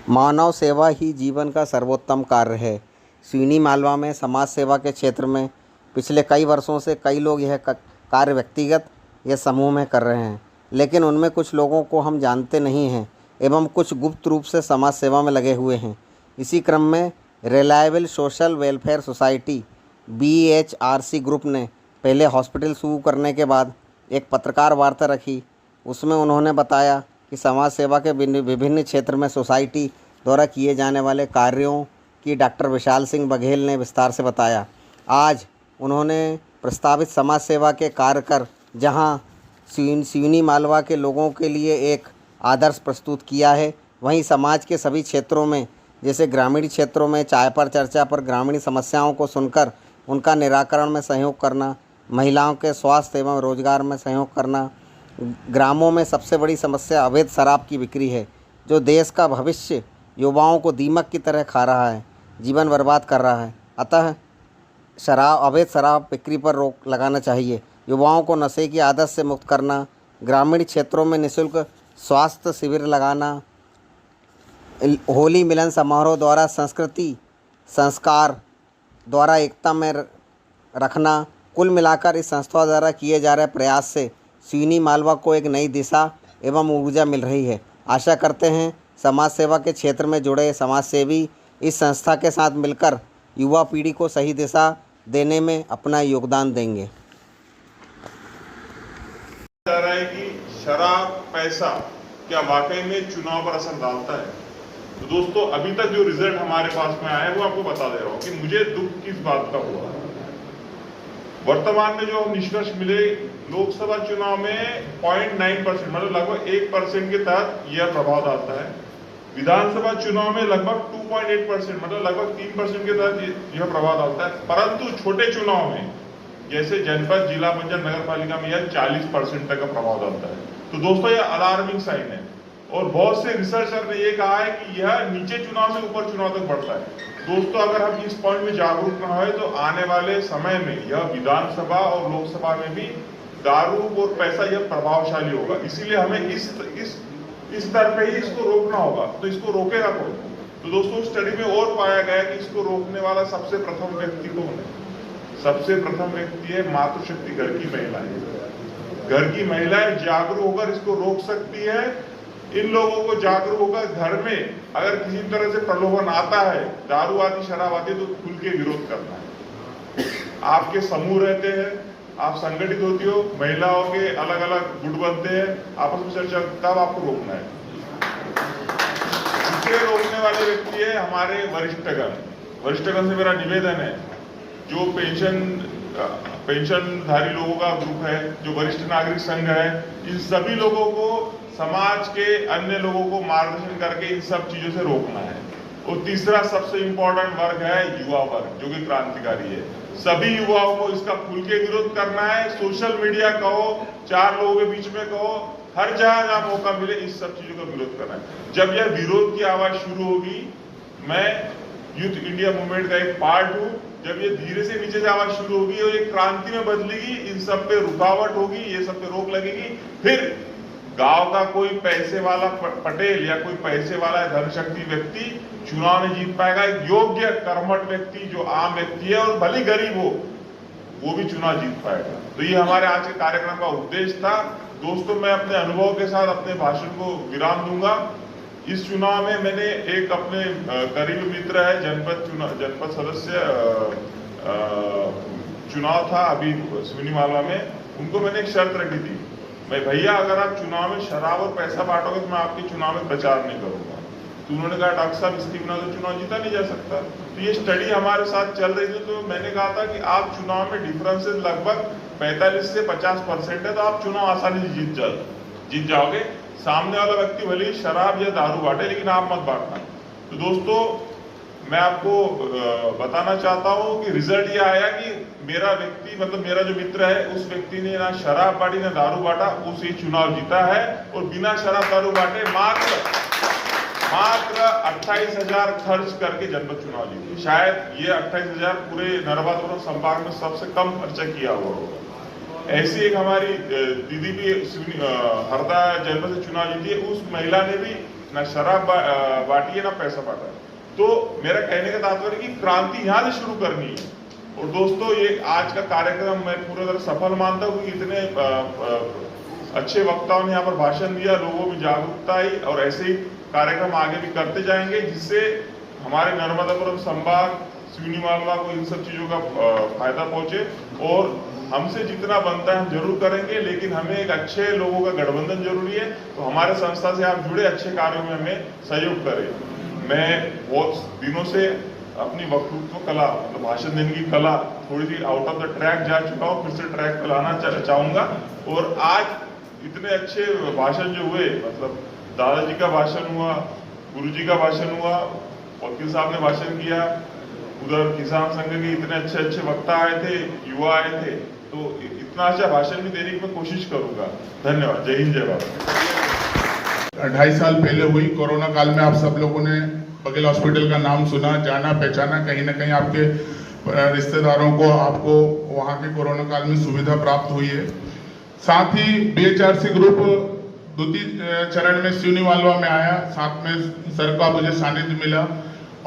मानव सेवा ही जीवन का सर्वोत्तम कार्य है। सिवनी मालवा में समाज सेवा के क्षेत्र में पिछले कई वर्षों से कई लोग यह कार्य व्यक्तिगत या समूह में कर रहे हैं, लेकिन उनमें कुछ लोगों को हम जानते नहीं हैं एवं कुछ गुप्त रूप से समाज सेवा में लगे हुए हैं। इसी क्रम में reliable social welfare society BHRC group ने पहले हॉस्पिटल शुरू करने के बाद एक पत्रकार वार्ता रखी। उसमें उन्होंने बताया कि समाज सेवा के विभिन्न क्षेत्र में सोसाइटी द्वारा किए जाने वाले कार्यों की डॉक्टर विशाल सिंह बघेल ने विस्तार से बताया। आज उन्होंने प्रस्तावित समाज सेवा के कार्य कर जहां सिवनी मालवा के लोगों के लिए एक आदर्श प्रस्तुत किया है, वहीं समाज के सभी क्षेत्रों में जैसे ग्रामीण क्षेत्रों में चाय पर चर्चा पर ग्रामीण समस्याओं को सुनकर उनका निराकरण में सहयोग करना, महिलाओं के स्वास्थ्य एवं रोजगार में सहयोग करना। ग्रामों में सबसे बड़ी समस्या अवैध शराब की बिक्री है, जो देश का भविष्य युवाओं को दीमक की तरह खा रहा है, जीवन बर्बाद कर रहा है। अतः अवैध शराब बिक्री पर रोक लगाना चाहिए, युवाओं को नशे की आदत से मुक्त करना, ग्रामीण क्षेत्रों में निःशुल्क स्वास्थ्य शिविर लगाना, होली मिलन समारोह द्वारा संस्कृति संस्कार द्वारा एकता में रखना। कुल मिलाकर इस संस्था द्वारा किए जा रहे प्रयास से सिवनी मालवा को एक नई दिशा एवं ऊर्जा मिल रही है। आशा करते हैं समाज सेवा के क्षेत्र में जुड़े समाजसेवी इस संस्था के साथ मिलकर युवा पीढ़ी को सही दिशा देने में अपना योगदान देंगे। जा रहा है कि शराब पैसा क्या वाकई में चुनाव पर असर डालता है। तो दोस्तों, अभी तक जो रिजल्ट हमारे पास में आया है वो आपको बता दे रहा हूँ कि मुझे दुख किस बात का हुआ। वर्तमान में जो निष्कर्ष मिले, लोकसभा चुनाव में 0.9% मतलब लगभग 1% के तहत यह प्रभाव डालता है। विधानसभा चुनाव में लगभग 2.8% मतलब लगभग 3% के तहत यह प्रभाव डालता है। परंतु छोटे चुनाव में जैसे जनपद, जिला पंचायत, नगर पालिका में यह 40% तक का प्रभाव डालता है। तो दोस्तों, यह अलार्मिंग साइन है और बहुत से रिसर्चर ने यह कहा है कि यह नीचे चुनाव से ऊपर चुनाव तक बढ़ता है। दोस्तों, अगर हम इस पॉइंट में जागरूक न हुए तो आने वाले समय में यह विधानसभा और लोकसभा में भी दारू और पैसा यह प्रभावशाली होगा। इसीलिए हमें इस स्तर पे ही इसको रोकना होगा। तो इसको रोकेगा कौन? तो दोस्तों, स्टडी में और पाया गया कि इसको रोकने वाला सबसे प्रथम व्यक्ति कौन है? सबसे प्रथम व्यक्ति है मातृशक्ति, घर की महिलाएं। घर की महिलाएं जागरूक होकर इसको रोक सकती है। इन लोगों को जागरूक होकर घर में अगर किसी तरह से प्रलोभन आता है, दारू आदि शराब आदि, तो खुल के विरोध करना है। आपके समूह रहते हैं, आप संगठित होती हो, महिलाओं के अलग अलग गुट बनते हैं, आपस में चर्चा, तब आपको रोकना है। दूसरे रोकने वाले व्यक्ति है हमारे वरिष्ठगण। वरिष्ठगण से मेरा निवेदन है, जो पेंशनधारी लोगों का ग्रुप है, जो वरिष्ठ नागरिक संघ है, इन सभी लोगों को समाज के अन्य लोगों को मार्गदर्शन करके इन सब चीजों से रोकना है। और तीसरा सबसे इंपॉर्टेंट वर्ग है युवा वर्ग, जो कि क्रांतिकारी है। सभी युवाओं को इसका खुल के विरोध करना है। सोशल मीडिया कहो, 4 लोगों के बीच में कहो, हर जहां जहां मौका मिले इस सब चीजों का विरोध करना है। जब यह विरोध की आवाज शुरू होगी, मैं यूथ इंडिया मूवमेंट का एक पार्ट हूं, जब ये धीरे से नीचे से आवाज शुरू होगी और ये क्रांति में बदलेगी, इन सब पे रुकावट होगी, ये सब पे रोक लगेगी, फिर गांव का कोई पैसे वाला पटेल या कोई पैसे वाला धनशक्ति व्यक्ति चुनाव में जीत पाएगा। एक योग्य कर्मठ व्यक्ति जो आम व्यक्ति है और भले गरीब हो, वो भी चुनाव जीत पाएगा। तो ये हमारे आज के कार्यक्रम का उद्देश्य था। दोस्तों, मैं अपने अनुभव के साथ अपने भाषण को विराम दूंगा। इस चुनाव में मैंने एक अपने करीबी मित्र है, जनपद सदस्य चुनाव था अभी सिवनी मालवा में, उनको मैंने एक शर्त रखी थी, मैं भैया अगर आप चुनाव में शराब और पैसा बांटोगे तो मैं आपके चुनाव में प्रचार नहीं करूंगा। तो उन्होंने कहा, डॉक्टर साहब इसके बिना तो चुनाव जीता नहीं जा सकता। तो ये स्टडी हमारे साथ चल रही थी, तो मैंने कहा था कि आप चुनाव में डिफरेंसेस लगभग 45 से 50% है, तो आप चुनाव आसानी से जीत जाओगे। सामने वाला व्यक्ति भले शराब या दारू बांटे, लेकिन आप मत बांटना। तो दोस्तों, मैं आपको बताना चाहता हूं कि रिजल्ट ये आया कि मेरा व्यक्ति मतलब मेरा जो मित्र है, उस व्यक्ति ने ना शराब बांटी ना दारू बांटा, उसे चुनाव जीता है। और बिना शराब दारू बांटे मात्र 28,000 खर्च करके जनपद चुनाव जीती। शायद ये 28,000 पूरे नर्मदापुरम संभाग में सबसे कम खर्चा किया हुआ होगा। ऐसी एक हमारी दीदी भी हरदा जनपद से चुनाव जीती है, उस महिला ने भी ना शराब बांटी है, ना पैसा बांटा है। तो मेरा कहने का तात्पर्य कि क्रांति यहाँ से शुरू करनी है। और दोस्तों, ये आज का कार्यक्रम मैं पूरी तरह सफल मानता हूँ कि इतने अच्छे वक्ताओं ने यहाँ पर भाषण दिया, लोगों में जागरूकता आई, और ऐसे ही कार्यक्रम आगे भी करते जाएंगे, जिससे हमारे नर्मदापुरम संभाग, सिवनी मालवा को इन सब चीज़ों का फायदा पहुंचे। और हमसे जितना बनता है हम जरूर करेंगे, लेकिन हमें एक अच्छे लोगों का गठबंधन जरूरी है। तो हमारे संस्था से आप जुड़े, अच्छे कार्यों में हमें सहयोग करें। मैं बहुत दिनों से अपनी वक्तृत्व कला, मतलब भाषण देने की कला, थोड़ी सी आउट ऑफ द ट्रैक जा चुका हूँ, फिर से ट्रैक पे लाना चाहूँगा। और आज इतने अच्छे भाषण जो हुए, मतलब दादाजी का भाषण हुआ, गुरुजी का भाषण हुआ, वकील साहब ने भाषण किया, उधर किसान संघ के इतने अच्छे अच्छे वक्ता आए थे, युवा आए थे। तो इतना अच्छा भाषण भी देने की मैं कोशिश करूंगा। धन्यवाद। जय हिंद, जय भारत। 2.5 साल पहले हुई कोरोना काल में आप सब लोगों ने बघेल हॉस्पिटल का नाम सुना, जाना, पहचाना। कहीं ना कहीं आपके रिश्तेदारों को, आपको वहाँ के कोरोना काल में सुविधा प्राप्त हुई है। साथ ही BHRC ग्रुप द्वितीय चरण में सिवनी मालवा में आया। साथ में सर का मुझे सानिध्य मिला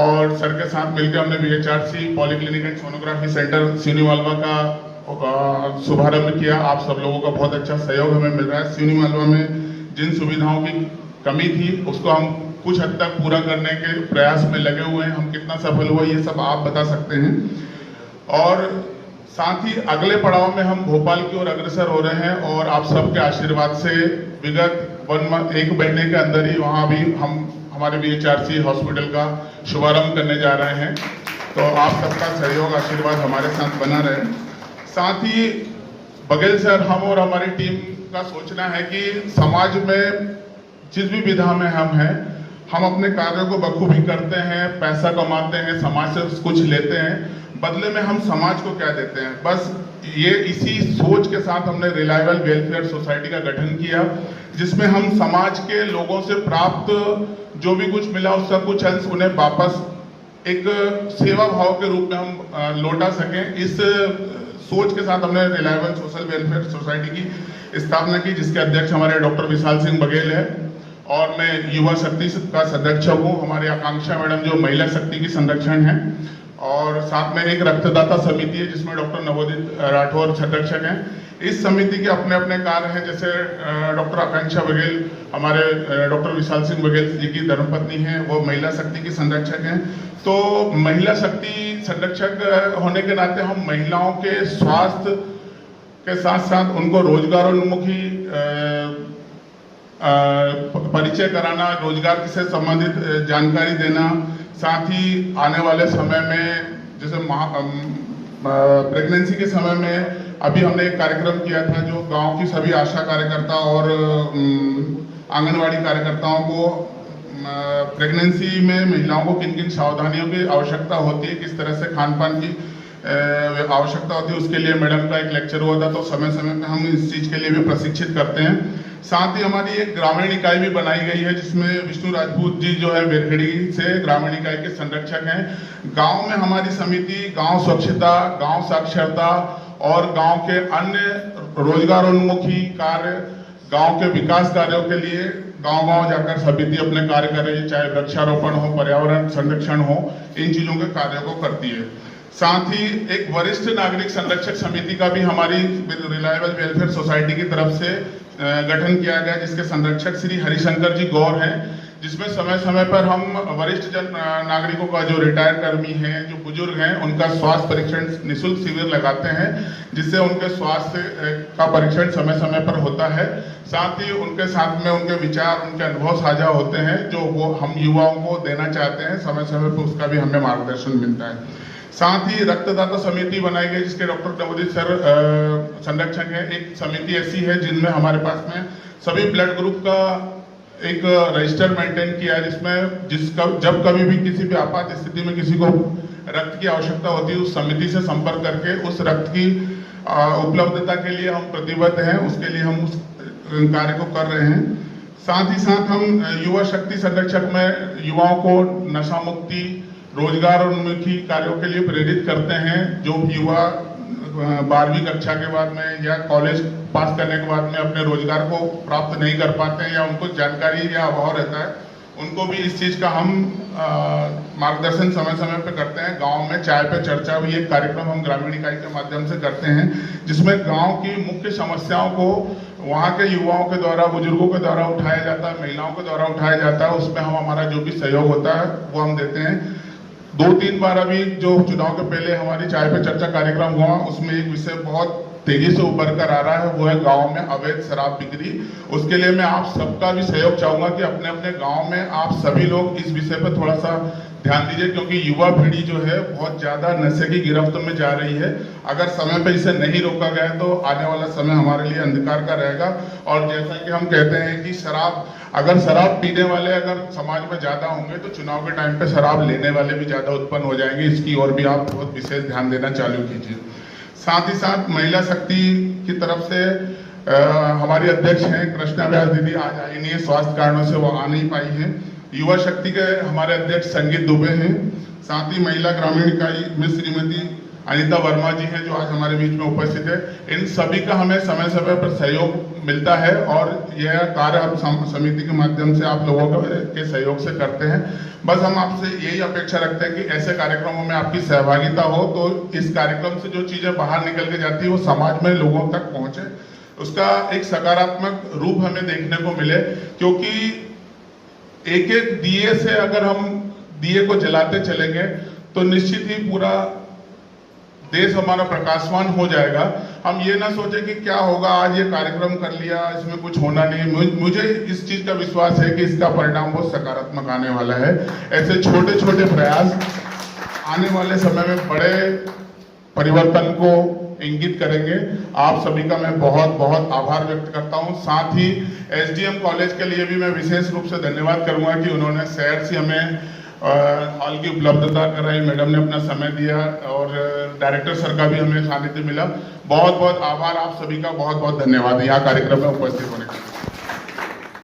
और सर के साथ मिलकर हमने BHRC polyclinic and sonography centre Seoni Malwa का शुभारंभ किया। आप सब लोगों का बहुत अच्छा सहयोग हमें मिल रहा है। सिवनी मालवा में जिन सुविधाओं की कमी थी उसको हम कुछ हद तक पूरा करने के प्रयास में लगे हुए हैं। हम कितना सफल हुए ये सब आप बता सकते हैं। और साथ ही अगले पड़ाव में हम भोपाल की ओर अग्रसर हो रहे हैं और आप सबके आशीर्वाद से विगत 1 महीने के अंदर ही वहाँ भी हम हमारे BHRC हॉस्पिटल का शुभारंभ करने जा रहे हैं। तो आप सबका सहयोग, आशीर्वाद हमारे साथ बना रहे। साथ ही बघेल सर, हम और हमारी टीम का सोचना है कि समाज में जिस भी विधा में हम हैं, हम अपने कार्यों को बखूबी करते हैं, पैसा कमाते हैं, समाज से कुछ लेते हैं, बदले में हम समाज को क्या देते हैं। बस ये इसी सोच के साथ हमने रिलायबल वेलफेयर सोसाइटी का गठन किया, जिसमें हम समाज के लोगों से प्राप्त जो भी कुछ मिला उसका कुछ अंश उन्हें वापस एक सेवा भाव के रूप में हम लौटा सकें। इस सोच के साथ हमने रिलायबल सोशल वेलफेयर सोसाइटी की स्थापना की, जिसके अध्यक्ष हमारे डॉक्टर विशाल सिंह बघेल है और मैं युवा शक्ति का संरक्षक हूँ। हमारी आकांक्षा मैडम जो महिला शक्ति की संरक्षण है, और साथ में एक रक्तदाता समिति है जिसमें डॉक्टर नवोदित राठौर संरक्षक हैं। इस समिति के अपने अपने कार्य हैं, जैसे डॉक्टर आकांक्षा बघेल हमारे डॉक्टर विशाल सिंह बघेल जी की धर्मपत्नी हैं, वो महिला शक्ति की संरक्षक हैं। तो महिला शक्ति संरक्षक होने के नाते हम महिलाओं के स्वास्थ्य के साथ साथ उनको रोजगारोन्मुखी परिचय कराना, रोजगार से संबंधित जानकारी देना, साथ ही आने वाले समय में जैसे प्रेगनेंसी के समय में अभी हमने एक कार्यक्रम किया था जो गांव की सभी आशा कार्यकर्ता और आंगनवाड़ी कार्यकर्ताओं को प्रेगनेंसी में महिलाओं को किन किन सावधानियों की आवश्यकता होती है, किस तरह से खान पान की आवश्यकता होती है, उसके लिए मैडम का एक लेक्चर हुआ था। तो समय समय पे हम इस चीज़ के लिए भी प्रशिक्षित करते हैं। साथ ही हमारी एक ग्रामीण इकाई भी बनाई गई है जिसमें विष्णु राजपूत जी जो है बेरखेड़ी से ग्रामीण इकाई के संरक्षक हैं। गांव में हमारी समिति गांव स्वच्छता, गांव साक्षरता और गांव के अन्य रोजगारोन्मुखी कार्य, गांव के विकास कार्यों के लिए गांव-गांव जाकर समिति अपने कार्य कर रही है, चाहे वृक्षारोपण हो, पर्यावरण संरक्षण हो, इन चीजों के कार्यों को करती है। साथ ही एक वरिष्ठ नागरिक संरक्षक समिति का भी हमारी रिलायबल वेलफेयर सोसाइटी की तरफ से गठन किया गया, जिसके संरक्षक श्री हरिशंकर जी गौर हैं, जिसमें समय समय पर हम वरिष्ठ नागरिकों का जो रिटायर्ड कर्मी हैं, जो बुजुर्ग हैं, उनका स्वास्थ्य परीक्षण निःशुल्क शिविर लगाते हैं, जिससे उनके स्वास्थ्य का परीक्षण समय समय पर होता है। साथ ही उनके साथ में उनके विचार, उनके अनुभव साझा होते हैं जो वो हम युवाओं को देना चाहते हैं, समय समय पर उसका भी हमें मार्गदर्शन मिलता है। साथ ही रक्तदाता समिति बनाई गई जिसके डॉक्टर नवोदित सर संरक्षक हैं। एक समिति ऐसी है जिनमें हमारे पास में सभी ब्लड ग्रुप का एक रजिस्टर मेंटेन किया है, जिसमें जब कभी भी किसी भी आपात स्थिति में किसी को रक्त की आवश्यकता होती है, उस समिति से संपर्क करके उस रक्त की उपलब्धता के लिए हम प्रतिबद्ध हैं, उसके लिए हम उस कार्य को कर रहे हैं। साथ ही साथ हम युवा शक्ति संरक्षक में युवाओं को नशा मुक्ति, रोजगार उन्मुखी कार्यों के लिए प्रेरित करते हैं। जो युवा 12वीं कक्षा के बाद में या कॉलेज पास करने के बाद में अपने रोजगार को प्राप्त नहीं कर पाते हैं या उनको जानकारी या अभाव रहता है, उनको भी इस चीज़ का हम मार्गदर्शन समय समय पे करते हैं। गांव में चाय पे चर्चा भी एक कार्यक्रम हम ग्रामीण इकाई के माध्यम से करते हैं, जिसमें गांव की मुख्य समस्याओं को वहाँ के युवाओं के द्वारा, बुजुर्गों के द्वारा उठाया जाता है, महिलाओं के द्वारा उठाया जाता है। उसमें हम हमारा जो भी सहयोग होता है वो हम देते हैं। 2-3 बार अभी जो चुनाव के पहले हमारी चाय पे चर्चा कार्यक्रम हुआ, उसमें एक विषय बहुत तेजी से उभर कर आ रहा है, वो है गांव में अवैध शराब बिक्री। उसके लिए मैं आप सबका भी सहयोग चाहूंगा कि अपने अपने गांव में आप सभी लोग इस विषय पर थोड़ा सा ध्यान दीजिए, क्योंकि युवा पीढ़ी जो है बहुत ज्यादा नशे की गिरफ्त में जा रही है। अगर समय पे इसे नहीं रोका गया तो आने वाला समय हमारे लिए अंधकार का रहेगा। और जैसा कि हम कहते हैं कि अगर शराब पीने वाले अगर समाज में ज्यादा होंगे तो चुनाव के टाइम पे शराब लेने वाले भी ज्यादा उत्पन्न हो जाएंगे। इसकी ओर भी आप बहुत विशेष ध्यान देना चालू कीजिए। साथ ही साथ महिला शक्ति की तरफ से हमारी अध्यक्ष हैं कृष्णा व्यास दीदी, आज आई नहीं है, स्वास्थ्य कारणों से वो आ नहीं पाई है। युवा शक्ति के हमारे अध्यक्ष संगीत दुबे हैं। साथ ही महिला ग्रामीण इकाई में श्रीमती अनीता वर्मा जी हैं जो आज हमारे बीच में उपस्थित है। इन सभी का हमें समय समय पर सहयोग मिलता है और यह कार्य हम समिति के माध्यम से आप लोगों के सहयोग से करते हैं। बस हम आपसे यही अपेक्षा रखते हैं कि ऐसे कार्यक्रमों में आपकी सहभागिता हो, तो इस कार्यक्रम से जो चीजें बाहर निकल के जाती है वो समाज में लोगों तक पहुंचे, उसका एक सकारात्मक रूप हमें देखने को मिले। क्योंकि एक एक दिए से अगर हम दिए को जलाते चलेंगे तो निश्चित ही पूरा देश हमारा प्रकाशवान हो जाएगा। हम ये ना सोचे कि क्या होगा, आज ये कार्यक्रम कर लिया, इसमें कुछ होना नहीं। मुझे इस चीज का विश्वास है कि इसका परिणाम बहुत सकारात्मक आने वाला है। ऐसे छोटे छोटे प्रयास आने वाले समय में बड़े परिवर्तन को इंगित करेंगे। आप सभी का मैं बहुत बहुत आभार व्यक्त करता हूं। साथ ही एसडीएम कॉलेज के लिए भी मैं विशेष रूप से धन्यवाद करूंगा कि उन्होंने शहर से हमें हॉल की उपलब्धता कराई, मैडम ने अपना समय दिया और डायरेक्टर सर का भी हमें सानिध्य मिला। बहुत बहुत आभार, आप सभी का बहुत बहुत धन्यवाद यहाँ कार्यक्रम में उपस्थित होने के लिए।